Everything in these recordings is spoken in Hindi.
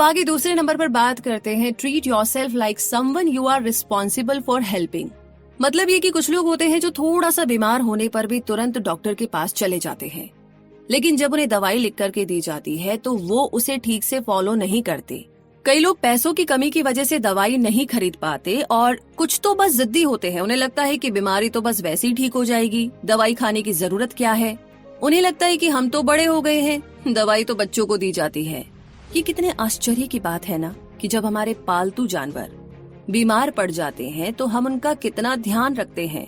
आगे दूसरे नंबर पर बात करते हैं treat yourself like someone you are responsible for helping. मतलब ये कि कुछ लोग होते हैं जो थोड़ा सा बीमार होने पर भी तुरंत डॉक्टर के पास चले जाते हैं, लेकिन जब उन्हें दवाई लिख करके दी जाती है तो वो उसे ठीक से फॉलो नहीं करते। कई लोग पैसों की कमी की वजह से दवाई नहीं खरीद पाते और कुछ तो बस जिद्दी होते हैं। उन्हें लगता है कि बीमारी तो बस वैसे ही ठीक हो जाएगी, दवाई खाने की जरूरत क्या है। उन्हें लगता है कि हम तो बड़े हो गए हैं, दवाई तो बच्चों को दी जाती है। ये कितने आश्चर्य की बात है ना कि जब हमारे पालतू जानवर बीमार पड़ जाते हैं तो हम उनका कितना ध्यान रखते हैं।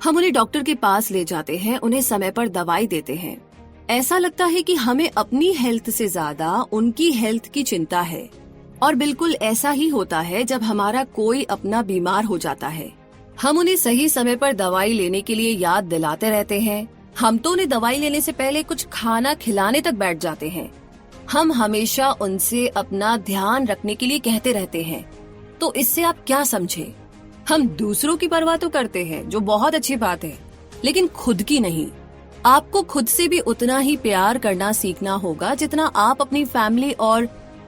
हम उन्हें डॉक्टर के पास ले जाते हैं, उन्हें समय पर दवाई देते हैं। ऐसा लगता है कि हमें अपनी हेल्थ से ज्यादा उनकी हेल्थ की चिंता है। और बिल्कुल ऐसा ही होता है जब हमारा कोई अपना बीमार हो जाता है। हम उन्हें सही समय पर दवाई लेने के लिए याद दिलाते रहते हैं। हम तो उन्हें दवाई लेने से पहले कुछ खाना खिलाने तक बैठ जाते हैं। हम हमेशा उनसे अपना ध्यान रखने के लिए कहते रहते हैं। तो इससे आप क्या समझे? हम दूसरों की परवाह तो करते हैं, जो बहुत अच्छी बात है, लेकिन खुद की नहीं। आपको खुद से भी उतना ही प्यार करना सीखना होगा जितना आप अपनी फैमिली और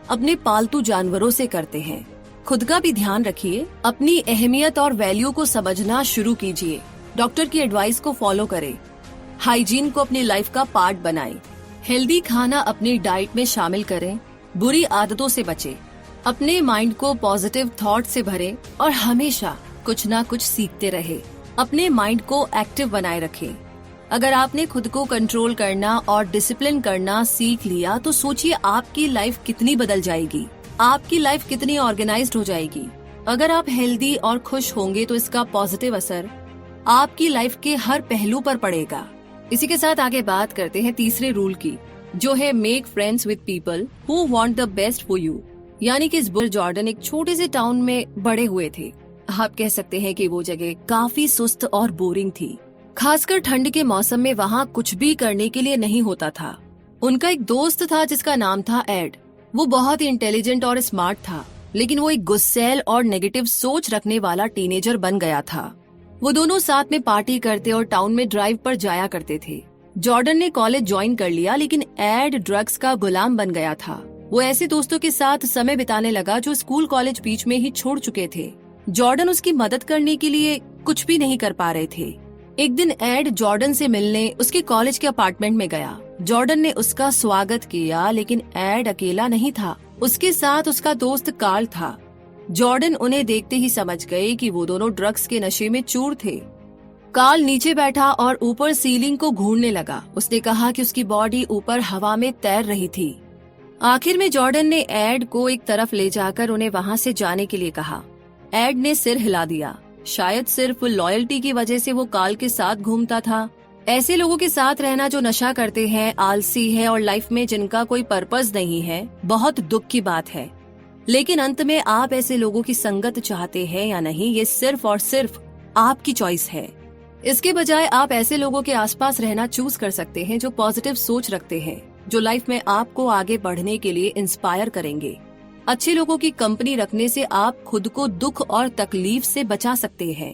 अपने पालतू जानवरों से करते हैं। खुद का भी ध्यान रखिए, अपनी अहमियत और वैल्यू को समझना शुरू कीजिए। डॉक्टर की एडवाइस को फॉलो करें, हाइजीन को अपनी लाइफ का पार्ट बनाएं, हेल्दी खाना अपनी डाइट में शामिल करें, बुरी आदतों से बचें, अपने माइंड को पॉजिटिव थॉट से भरें और हमेशा कुछ ना कुछ सीखते रहे। अपने माइंड को एक्टिव बनाए रखें। अगर आपने खुद को कंट्रोल करना और डिसिप्लिन करना सीख लिया तो सोचिए आपकी लाइफ कितनी बदल जाएगी, आपकी लाइफ कितनी ऑर्गेनाइज्ड हो जाएगी। अगर आप हेल्दी और खुश होंगे तो इसका पॉजिटिव असर आपकी लाइफ के हर पहलू पर पड़ेगा। इसी के साथ आगे बात करते हैं तीसरे रूल की, जो है make friends with people who want the best for you. यानी कि जॉर्डन एक छोटे से टाउन में बड़े हुए थे। आप कह सकते हैं कि वो जगह काफी सुस्त और बोरिंग थी। खासकर ठंड के मौसम में वहाँ कुछ भी करने के लिए नहीं होता था। उनका एक दोस्त था जिसका नाम था एड। वो बहुत ही इंटेलिजेंट और स्मार्ट था, लेकिन वो एक गुस्सैल और नेगेटिव सोच रखने वाला टीनेजर बन गया था। वो दोनों साथ में पार्टी करते और टाउन में ड्राइव पर जाया करते थे। जॉर्डन ने कॉलेज ज्वाइन कर लिया, लेकिन एड ड्रग्स का गुलाम बन गया था। वो ऐसे दोस्तों के साथ समय बिताने लगा जो स्कूल कॉलेज बीच में ही छोड़ चुके थे। जॉर्डन उसकी मदद करने के लिए कुछ भी नहीं कर पा रहे थे। एक दिन एड जॉर्डन से मिलने उसके कॉलेज के अपार्टमेंट में गया। जॉर्डन ने उसका स्वागत किया, लेकिन एड अकेला नहीं था, उसके साथ उसका दोस्त कार्ल था। जॉर्डन उन्हें देखते ही समझ गए कि वो दोनों ड्रग्स के नशे में चूर थे। कार्ल नीचे बैठा और ऊपर सीलिंग को घूरने लगा। उसने कहा कि उसकी बॉडी ऊपर हवा में तैर रही थी। आखिर में जॉर्डन ने एड को एक तरफ ले जाकर उन्हें वहाँ से जाने के लिए कहा। एड ने सिर हिला दिया। शायद सिर्फ लॉयल्टी की वजह से वो कार्ल के साथ घूमता था। ऐसे लोगों के साथ रहना जो नशा करते हैं, आलसी है और लाइफ में जिनका कोई पर्पस नहीं है, बहुत दुख की बात है। लेकिन अंत में आप ऐसे लोगों की संगत चाहते हैं या नहीं, ये सिर्फ और सिर्फ आपकी चॉइस है। इसके बजाय आप ऐसे लोगों के आसपास रहना चूज कर सकते हैं जो पॉजिटिव सोच रखते हैं, जो लाइफ में आपको आगे बढ़ने के लिए इंस्पायर करेंगे। अच्छे लोगों की कंपनी रखने से आप खुद को दुख और तकलीफ से बचा सकते हैं।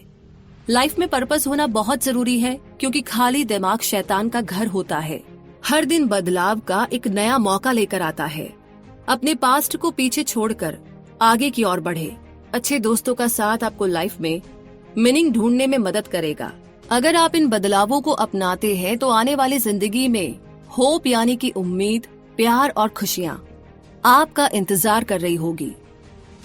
लाइफ में पर्पस होना बहुत जरूरी है, क्योंकि खाली दिमाग शैतान का घर होता है। हर दिन बदलाव का एक नया मौका लेकर आता है। अपने पास्ट को पीछे छोड़कर आगे की ओर बढ़े। अच्छे दोस्तों का साथ आपको लाइफ में मीनिंग ढूंढने में मदद करेगा। अगर आप इन बदलावों को अपनाते हैं तो आने वाली जिंदगी में होप यानी कि उम्मीद, प्यार और खुशियाँ आपका इंतजार कर रही होगी।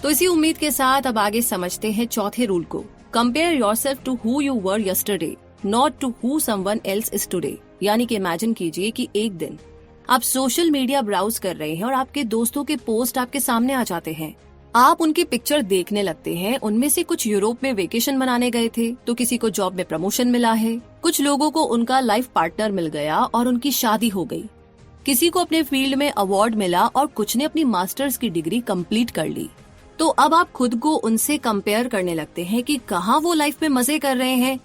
तो इसी उम्मीद के साथ अब आगे समझते हैं चौथे रूल को। Compare yourself to who you were yesterday, not to who someone else is today. यानी कि इमेजिन कीजिए कि एक दिन आप सोशल मीडिया ब्राउज कर रहे हैं और आपके दोस्तों के पोस्ट आपके सामने आ जाते हैं। आप उनकी पिक्चर देखने लगते हैं। उनमें से कुछ यूरोप में वेकेशन मनाने गए थे, तो किसी को जॉब में प्रमोशन मिला है, कुछ लोगों को उनका लाइफ पार्टनर मिल गया और उनकी शादी हो गई, किसी को अपने फील्ड में अवार्ड मिला और कुछ ने अपनी मास्टर्स की डिग्री कंप्लीट कर ली। तो अब आप खुद को उनसे कंपेयर करने लगते हैं कि कहाँ वो लाइफ में मजे कर रहे हैं,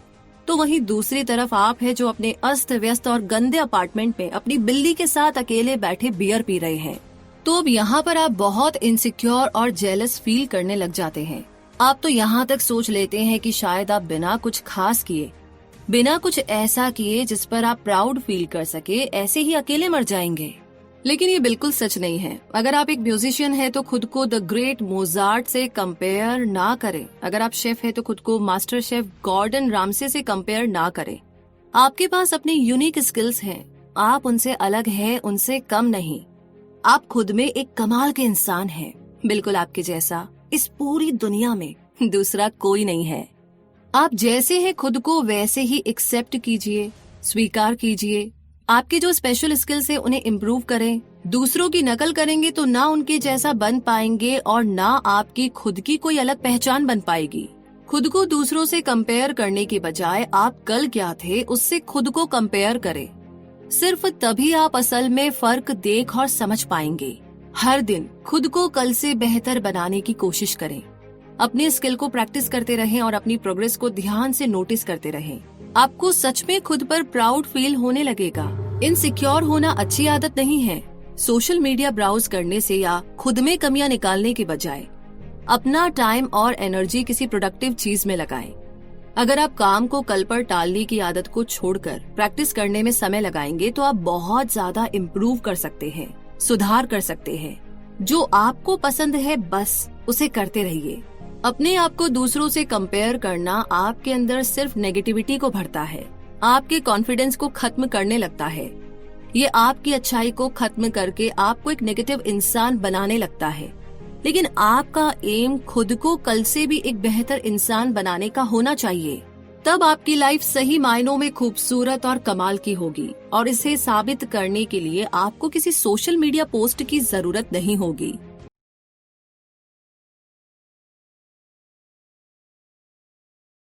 तो वहीं दूसरी तरफ आप है जो अपने अस्त व्यस्त और गंदे अपार्टमेंट में अपनी बिल्ली के साथ अकेले बैठे बियर पी रहे हैं। तो अब यहाँ पर आप बहुत इनसिक्योर और जेलस फील करने लग जाते हैं। आप तो यहाँ तक सोच लेते हैं कि शायद आप बिना कुछ खास किए, बिना कुछ ऐसा किए जिस पर आप प्राउड फील कर सके, ऐसे ही अकेले मर जाएंगे। लेकिन ये बिल्कुल सच नहीं है। अगर आप एक म्यूजिशियन है तो खुद को द ग्रेट मोजार्ट से कंपेयर ना करें। अगर आप शेफ है तो खुद को मास्टर शेफ गॉर्डन रामसे से कंपेयर ना करें। आपके पास अपने यूनिक स्किल्स हैं। आप उनसे अलग हैं, उनसे कम नहीं। आप खुद में एक कमाल के इंसान हैं, बिल्कुल आपके जैसा इस पूरी दुनिया में दूसरा कोई नहीं है। आप जैसे हैं खुद को वैसे ही एक्सेप्ट कीजिए, स्वीकार कीजिए। आपके जो स्पेशल स्किल्स हैं उन्हें इम्प्रूव करें। दूसरों की नकल करेंगे तो ना उनके जैसा बन पाएंगे और ना आपकी खुद की कोई अलग पहचान बन पाएगी। खुद को दूसरों से कंपेयर करने के बजाय आप कल क्या थे उससे खुद को कंपेयर करें। सिर्फ तभी आप असल में फर्क देख और समझ पाएंगे। हर दिन खुद को कल से बेहतर बनाने की कोशिश करें। अपने स्किल को प्रैक्टिस करते रहें और अपनी प्रोग्रेस को ध्यान से नोटिस करते रहें। आपको सच में खुद पर प्राउड फील होने लगेगा। इनसिक्योर होना अच्छी आदत नहीं है। सोशल मीडिया ब्राउज करने से या खुद में कमियां निकालने के बजाय अपना टाइम और एनर्जी किसी प्रोडक्टिव चीज में लगाएं। अगर आप काम को कल पर टालने की आदत को छोड़कर प्रैक्टिस करने में समय लगाएंगे तो आप बहुत ज्यादा इम्प्रूव कर सकते हैं, सुधार कर सकते हैं। जो आपको पसंद है बस उसे करते रहिए। अपने आप को दूसरों से कंपेयर करना आपके अंदर सिर्फ नेगेटिविटी को भरता है, आपके कॉन्फिडेंस को खत्म करने लगता है। ये आपकी अच्छाई को खत्म करके आपको एक नेगेटिव इंसान बनाने लगता है। लेकिन आपका एम खुद को कल से भी एक बेहतर इंसान बनाने का होना चाहिए। तब आपकी लाइफ सही मायनों में खूबसूरत और कमाल की होगी और इसे साबित करने के लिए आपको किसी सोशल मीडिया पोस्ट की जरूरत नहीं होगी।